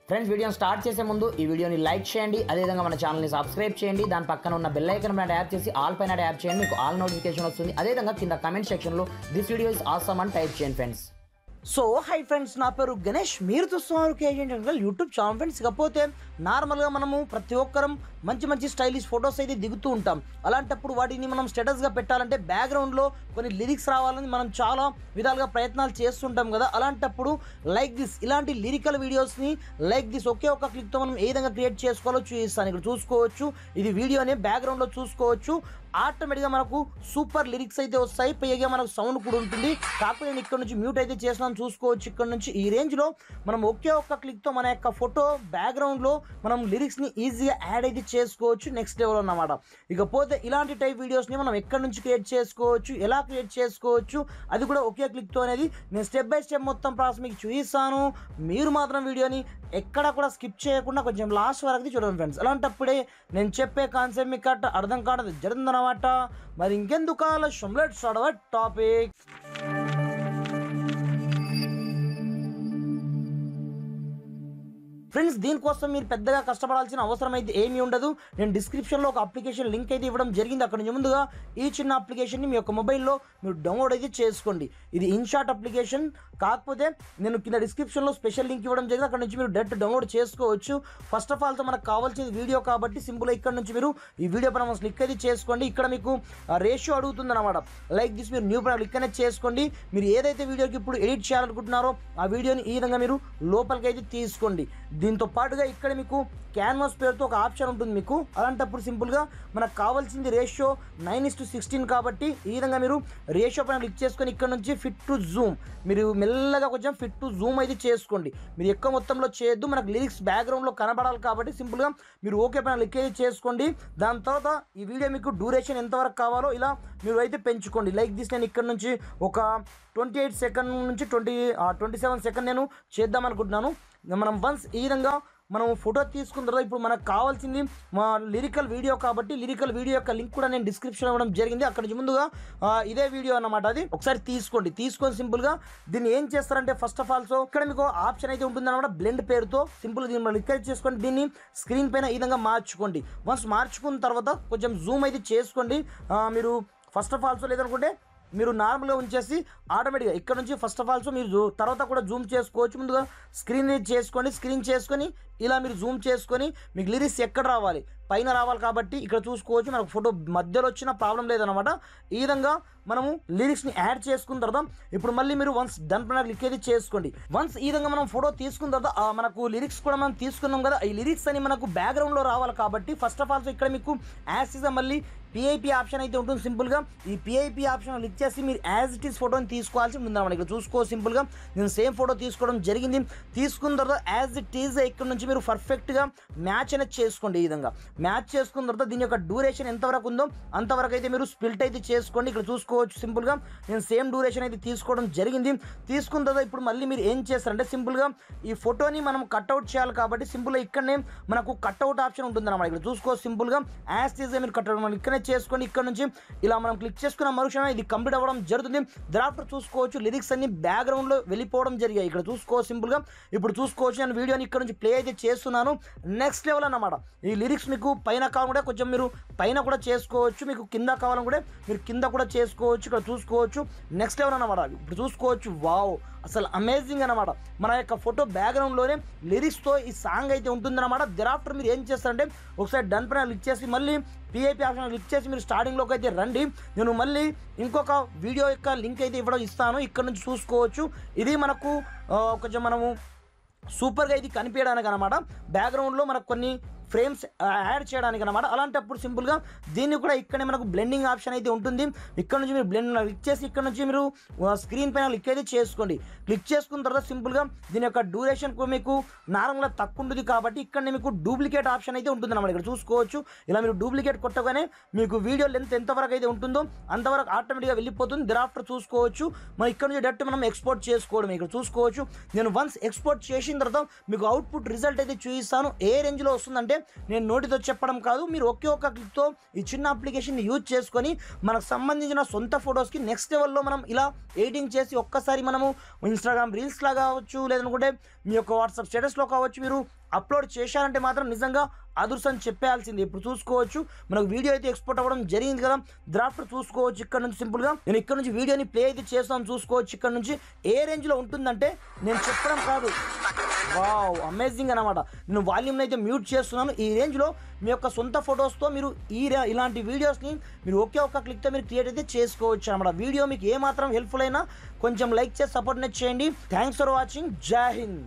Friends వీడియోని start చేసే ముందు ఈ వీడియోని లైక్ చేయండి, అదేవిధంగా మన ఛానల్ని సబ్స్క్రైబ్ చేయండి, దాని పక్కన ఉన్న బెల్ ఐకాన్ పైన ట్యాప్ చేసి ఆల్ పైన ట్యాప్ చేయండి, మీకు ఆల్ నోటిఫికేషన్ వస్తుంది. అదేవిధంగా కింద కమెంట్ సెక్షన్లో దిస్ వీడియో ఇస్ ఆసమ్ అని టైప్ చేయండి ఫ్రెండ్స్. సో హై ఫ్రెండ్స్, నా పేరు గణేష్, మీరు చూస్తున్నారు KG technical YouTube channel. Friends, ఇకపోతే నార్మల్గా మనము ప్రతి ఒక్కరం మంచి స్టైలిష్ ఫొటోస్ అయితే దిగుతూ ఉంటాం. అలాంటప్పుడు వాటిని మనం స్టేటస్గా పెట్టాలంటే బ్యాక్గ్రౌండ్లో కొన్ని లిరిక్స్ రావాలని మనం చాలా విధాలుగా ప్రయత్నాలు చేస్తుంటాం కదా. అలాంటప్పుడు లైక్ దిస్ ఇలాంటి లిరికల్ వీడియోస్ని లైక్ దిస్ ఒకే ఒక క్లిక్తో మనం ఏ విధంగా క్రియేట్ చేసుకోవాలో చూపిస్తాను. ఇక్కడ చూసుకోవచ్చు, ఇది వీడియోనే బ్యాక్గ్రౌండ్లో చూసుకోవచ్చు. ఆటోమేటిక్గా మనకు సూపర్ లిరిక్స్ అయితే వస్తాయి, పైగా మనకు సౌండ్ కూడా ఉంటుంది. కాకపోతే నేను ఇక్కడ నుంచి మ్యూట్ అయితే చేస్తున్నాను, చూసుకోవచ్చు. ఇక్కడ నుంచి ఈ రేంజ్లో మనం ఒకే ఒక్క క్లిక్తో మన యొక్క ఫోటో బ్యాక్గ్రౌండ్లో మనం లిరిక్స్ని ఈజీగా యాడ్ అయితే చేసుకోవచ్చు. నెక్స్ట్ లెవెల్ అన్నమాట. ఇకపోతే ఇలాంటి టైప్ వీడియోస్ని మనం ఎక్కడి నుంచి క్రియేట్ చేసుకోవచ్చు, ఎలా క్రియేట్ చేసుకోవచ్చు, అది కూడా ఒకే క్లిక్తో అనేది నేను స్టెప్ బై స్టెప్ మొత్తం ప్రాసెస్ మీకు చూపిస్తాను. మీరు మాత్రం వీడియోని ఎక్కడ కూడా స్కిప్ చేయకుండా కొంచెం లాస్ట్ వరకు చూడండి ఫ్రెండ్స్. అలాంటప్పుడే నేను చెప్పే కాన్సెప్ట్ మీకు అర్థం కావడం జరుగుతుందన్నమాట. మరి ఇంకెందుకు ఆలస్యం, let's start our topic. Friends, దీనికోసం మీరు పెద్దగా కష్టపడాల్సిన అవసరం అయితే ఏమీ ఉండదు. నేను డిస్క్రిప్షన్లో ఒక అప్లికేషన్ లింక్ అయితే ఇవ్వడం జరిగింది. అక్కడ నుంచి ముందుగా ఈ చిన్న అప్లికేషన్ని మీ యొక్క మొబైల్లో మీరు డౌన్లోడ్ అయితే చేసుకోండి. ఇది ఇన్షాట్ అప్లికేషన్, కాకపోతే నేను కింద డిస్క్రిప్షన్లో స్పెషల్ లింక్ ఇవ్వడం జరిగింది. అక్కడ నుంచి మీరు డైరెక్ట్ డౌన్లోడ్ చేసుకోవచ్చు. ఫస్ట్ ఆఫ్ ఆల్తో మనకు కావాల్సింది వీడియో కాబట్టి సింపుల్గా ఇక్కడ నుంచి మీరు ఈ వీడియో పైన క్లిక్ అయితే చేసుకోండి. ఇక్కడ మీకు రేషియో అడుగుతుంది అనమాట. లైక్ దిస్ మీరు న్యూ పైన క్లిక్ అనేది చేసుకోండి. మీరు ఏదైతే వీడియోకి ఇప్పుడు ఎడిట్ చేయాలనుకుంటున్నారో ఆ వీడియోని ఈ విధంగా మీరు లోపలికి అయితే తీసుకోండి. దీంతో పాటుగా ఇక్కడ మీకు క్యాన్వాస్ పేరుతో ఒక ఆప్షన్ ఉంటుంది మీకు. అలాంటప్పుడు సింపుల్గా మనకు కావాల్సింది రేషియో 9:16 కాబట్టి ఈ విధంగా మీరు రేషియో పైన క్లిక్ చేసుకొని ఇక్కడ నుంచి ఫిట్ టు జూమ్ మీరు మెల్లగా కొంచెం ఫిట్ టు జూమ్ అయితే చేసుకోండి. మీరు ఎక్కువ మొత్తంలో చేయొద్దు, మనకు లిరిక్స్ బ్యాక్గ్రౌండ్లో కనబడాలి కాబట్టి సింపుల్గా మీరు ఓకే పైన క్లిక్ అయితే చేసుకోండి. దాని తర్వాత ఈ వీడియో మీకు డ్యూరేషన్ ఎంతవరకు కావాలో ఇలా మీరు అయితే పెంచుకోండి. లైక్ దిస్ నేను ఇక్కడ నుంచి ఒక 28 సెకండ్ నుంచి 27 సెకండ్ నేను చేద్దాం అనుకుంటున్నాను. మనం వన్స్ ఈ విధంగా మనం ఫోటో తీసుకున్న తర్వాత ఇప్పుడు మనకు కావాల్సింది మా లిరికల్ వీడియో కాబట్టి లిరికల్ వీడియో యొక్క లింక్ కూడా నేను డిస్క్రిప్షన్ ఇవ్వడం జరిగింది. అక్కడ నుంచి ముందుగా ఇదే వీడియో అన్నమాట. అది ఒకసారి తీసుకొని సింపుల్గా దీన్ని ఏం చేస్తారంటే ఫస్ట్ ఆఫ్ ఆల్ ఇక్కడ మీకు ఆప్షన్ అయితే ఉంటుంది అనమాట, బ్లెండ్ పేరుతో. సింపుల్గా దీన్ని మనం క్లిక్ చేసుకోండి, దీన్ని స్క్రీన్ పైన ఈ విధంగా మార్చుకోండి. వన్స్ మార్చుకున్న తర్వాత కొంచెం జూమ్ అయితే చేసుకోండి. మీరు ఫస్ట్ ఆఫ్ ఆల్సో లేదనుకుంటే మీరు నార్మల్గా ఉంచేసి ఆటోమేటిక్గా ఇక్కడ నుంచి ఫస్ట్ ఆఫ్ ఆల్సో మీరు తర్వాత కూడా జూమ్ చేసుకోవచ్చు. ముందుగా స్క్రీన్ చేసుకొని ఇలా మీరు జూమ్ చేసుకొని మీకు లిరిక్స్ ఎక్కడ రావాలి, పైన రావాలి కాబట్టి ఇక్కడ చూసుకోవచ్చు. మనకు ఫోటో మధ్యలో వచ్చిన ప్రాబ్లం లేదనమాట. ఈ విధంగా మనము లిరిక్స్ని యాడ్ చేసుకున్న తర్వాత ఇప్పుడు మళ్ళీ మీరు వన్స్ డన్ పైన క్లిక్ అయితే చేసుకోండి. వన్స్ ఈ విధంగా మనం ఫోటో తీసుకున్న తర్వాత మనకు లిరిక్స్ కూడా మనం తీసుకున్నాం కదా, ఈ లిరిక్స్ అని మనకు బ్యాక్గ్రౌండ్లో రావాలి కాబట్టి ఫస్ట్ ఆఫ్ ఆల్సో ఇక్కడ మీకు యాస్గా మళ్ళీ పిఐపి ఆప్షన్ అయితే ఉంటుంది. సింపుల్గా ఈ పిఐపి ఆప్షన్ క్లిక్ చేసి మీరు యాజ్ ఇట్ ఈస్ ఫోటోని తీసుకోవాల్సి ఉందన్నమాట. ఇక్కడ చూసుకో, సింపుల్గా నేను సేమ్ ఫోటో తీసుకోవడం జరిగింది. తీసుకున్న తర్వాత యాజ్ ఇట్ ఈజ్ ఇక్కడ నుంచి మీరు పర్ఫెక్ట్గా మ్యాచ్ అనేది చేసుకోండి. ఈ విధంగా మ్యాచ్ చేసుకున్న తర్వాత దీని యొక్క డ్యూరేషన్ ఎంతవరకు ఉందో అంతవరకు అయితే మీరు స్ప్లిట్ అయితే చేసుకోండి. ఇక్కడ చూసుకోవచ్చు, సింపుల్గా నేను సేమ్ డ్యూరేషన్ అయితే తీసుకోవడం జరిగింది. తీసుకున్న తర్వాత ఇప్పుడు మళ్ళీ మీరు ఏం చేస్తారంటే సింపుల్గా ఈ ఫోటోని మనం కట్అవుట్ చేయాలి కాబట్టి సింపుల్గా ఇక్కడనే మనకు కట్అవుట్ ఆప్షన్ ఉంటుంది అన్నమాట. ఇక్కడ చూసుకో, సింపుల్గా యాజ్ ఈజ్ మీరు కట్అవుట్ మనం ఇక్కడనే చేసుకోండి. ఇక్కడ నుంచి ఇలా మనం క్లిక్ చేసుకున్న మరుక్షణం ఇది కంప్లీట్ అవ్వడం జరుగుతుంది. థాఫ్టర్ చూసుకోవచ్చు లిరిక్స్ అన్ని బ్యాక్గ్రౌండ్లో వెళ్ళిపోవడం జరిగాయి. ఇక్కడ చూసుకో, సింపుల్గా ఇప్పుడు చూసుకోవచ్చు నేను వీడియోని ఇక్కడ నుంచి ప్లే అయితే చేస్తున్నాను. నెక్స్ట్ లెవెల్ అన్నమాట. ఈ లిరిక్స్ మీకు పైన కావాలంటే కొంచెం మీరు పైన కూడా చేసుకోవచ్చు, మీకు కింద కావాలనుకుంటే మీరు కింద కూడా చేసుకోవచ్చు. ఇక్కడ చూసుకోవచ్చు నెక్స్ట్ లెవెల్ అన్నమాట. ఇప్పుడు చూసుకోవచ్చు, వావ్ అసలు అమేజింగ్ అన్నమాట. మన యొక్క ఫోటో బ్యాక్గ్రౌండ్లోనే లిరిక్స్తో ఈ సాంగ్ అయితే ఉంటుందన్నమాట. థాఫ్టర్ మీరు ఏం చేస్తారంటే ఒకసారి డన్ పైన క్లిక్ చేసి మళ్ళీ పిఐపి ఆప్షన్ క్లిక్ చేసి మీరు స్టార్టింగ్లోకి అయితే రండి. నేను మళ్ళీ ఇంకొక వీడియో యొక్క లింక్ అయితే ఇస్తాను. ఇక్కడ నుంచి చూసుకోవచ్చు. ఇది మనకు కొంచెం మనము సూపర్గా ఇది కనిపించడానికి అనమాట. బ్యాక్గ్రౌండ్లో మనకు కొన్ని ఫ్రేమ్స్ యాడ్ చేయడానికి అనమాట. అలాంటప్పుడు సింపుల్గా దీన్ని కూడా ఇక్కడే మనకు బ్లెండింగ్ ఆప్షన్ అయితే ఉంటుంది. ఇక్కడ నుంచి మీరు బ్లెండ్ క్లిక్ చేసి ఇక్కడ నుంచి మీరు స్క్రీన్ పైన క్లిక్ అయితే చేసుకోండి. క్లిక్ చేసుకున్న తర్వాత సింపుల్గా దీని యొక్క డ్యూరేషన్ మీకు నార్మల్గా తక్కువ ఉంటుంది కాబట్టి ఇక్కడ మీకు డూప్లికేట్ ఆప్షన్ అయితే ఉంటుంది అన్నమాట. ఇక్కడ చూసుకోవచ్చు, ఇలా మీరు డూప్లికేట్ కొట్టగానే మీకు వీడియో లెంత్ ఎంతవరకు అయితే ఉంటుందో అంతవరకు ఆటోమేటిక్గా వెళ్ళిపోతుంది. థాఫ్టర్ చూసుకోవచ్చు మనం ఇక్కడ నుంచి డైరెక్ట్ మనం ఎక్స్పోర్ట్ చేసుకోవడం. ఇక్కడ చూసుకోవచ్చు నేను వన్స్ ఎక్స్పోర్ట్ చేసిన తర్వాత మీకు అవుట్పుట్ రిజల్ట్ అయితే చూపిస్తాను. ఏ రేంజ్లో వస్తుందంటే ఎందుకంటే నేను నోటితో చెప్పడం కాదు, మీరు ఒకే ఒక్క క్లిక్తో ఈ చిన్న అప్లికేషన్ని యూజ్ చేసుకొని మనకు సంబంధించిన సొంత ఫొటోస్కి నెక్స్ట్ లెవెల్లో మనం ఇలా ఎడిటింగ్ చేసి ఒక్కసారి మనము ఇన్స్టాగ్రామ్ రీల్స్లా కావచ్చు, లేదనుకుంటే మీ యొక్క వాట్సాప్ స్టేటస్లో కావచ్చు, మీరు అప్లోడ్ చేశారంటే మాత్రం నిజంగా అదృష్టం చెప్పేయాల్సింది. ఇప్పుడు చూసుకోవచ్చు మనకు వీడియో అయితే ఎక్స్పోర్ట్ అవ్వడం జరిగింది కదా, డ్రాఫ్ట్ చూసుకోవచ్చు ఇక్కడ నుంచి. సింపుల్గా నేను ఇక్కడ నుంచి వీడియోని ప్లే అయితే చేస్తాను, చూసుకోవచ్చు ఇక్కడ నుంచి ఏ రేంజ్లో ఉంటుందంటే నేను చెప్పడం కాదు, వావ్ అమేజింగ్ అనమాట. నేను వాల్యూమ్ని అయితే మ్యూట్ చేస్తున్నాను. ఈ రేంజ్లో మీ యొక్క సొంత ఫొటోస్తో మీరు ఇలాంటి వీడియోస్ని మీరు ఒకే ఒక్క క్లిక్తో మీరు క్రియేట్ అయితే చేసుకోవచ్చు అనమాట. వీడియో మీకు ఏమాత్రం హెల్ప్ఫుల్ అయినా కొంచెం లైక్ చేసి సపోర్ట్ చేయండి. Thanks for watching. జై హింద్.